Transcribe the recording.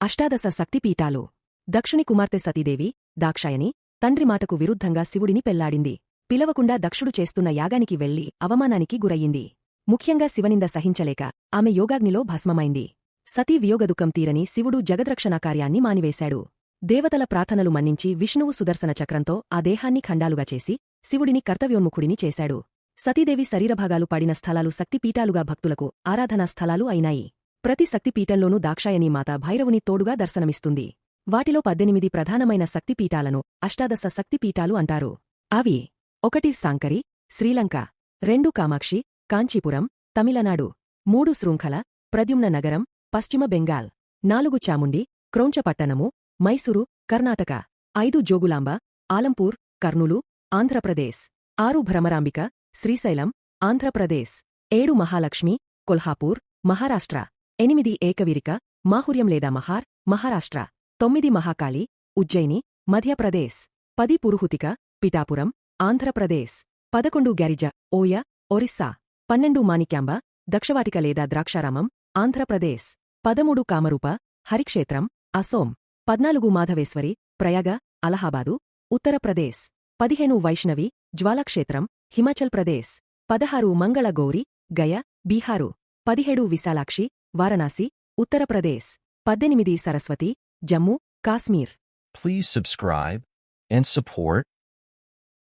అష్టాదశ శక్తిపీఠాలు. దక్షుని కుమార్తె సతీదేవి, దాక్షాయని, తండ్రి మాటకు విరుద్ధంగా శివుడిని పెళ్లాడింది. పిలవకుండా దక్షుడు చేస్తున్న యాగానికి వెళ్లి అవమానానికి గురయ్యింది. ముఖ్యంగా శివనింద సహించలేక ఆమె యోగాగ్నిలో భస్మమైంది. సతీ వియోగదుఃఖం తీరని శివుడు జగద్రక్షణాకార్యాన్ని మానివేశాడు. దేవతల ప్రార్థనలు మన్నించి విష్ణువు సుదర్శన చక్రంతో ఆ దేహాన్ని ఖండాలుగా చేసి శివుడిని కర్తవ్యోన్ముఖుడిని చేశాడు. సతీదేవి శరీరభాగాలు పడిన స్థలాలు శక్తిపీఠాలుగా భక్తులకు ఆరాధనా స్థలాలు అయినాయి. ప్రతి శక్తిపీఠంలోనూ దాక్షాయణీ మాత భైరవుని తోడుగా దర్శనమిస్తుంది. వాటిలో 18 ప్రధానమైన శక్తిపీఠాలను అష్టాదశ శక్తిపీఠాలు అంటారు. అవి: 1 సాంకరి, శ్రీలంక; 2 కామాక్షి, కాంచీపురం, తమిళనాడు; 3 శృంఖల, ప్రద్యుమ్న నగరం, పశ్చిమ బెంగాల్; 4 చాముండి, క్రౌంచపట్టణము, మైసూరు, కర్ణాటక; 5 జోగులాంబ, ఆలంపూర్, కర్నూలు, ఆంధ్రప్రదేశ్; 6 భ్రమరాంబిక, శ్రీశైలం, ఆంధ్రప్రదేశ్; 7 మహాలక్ష్మి, కొల్హాపూర్, మహారాష్ట్ర; 8 ఏకవీరిక, మాహుర్యం లేదా మహార్, మహారాష్ట్ర; 9 మహాకాళి, ఉజ్జయిని, మధ్యప్రదేశ్; 10 పురుహుతిక, పిఠాపురం, ఆంధ్రప్రదేశ్; 11 గ్యారిజ, ఓయ, ఒరిస్సా; 12 మాణిక్యాంబ, దక్షవాటిక లేదా ద్రాక్షారామం, ఆంధ్రప్రదేశ్; 13 కామరూప, హరిక్షేత్రం, అసోం; 14 మాధవేశ్వరి, ప్రయాగ, అలహాబాదు, ఉత్తరప్రదేశ్; 15 వైష్ణవి, జ్వాలాక్షేత్రం, హిమాచల్ ప్రదేశ్; 16 మంగళ Gauri, Gaya, Bihar; 17 Vishalakshi, Varanasi, Uttar Pradesh; 18 Saraswati, Jammu, Kashmir. Please subscribe and support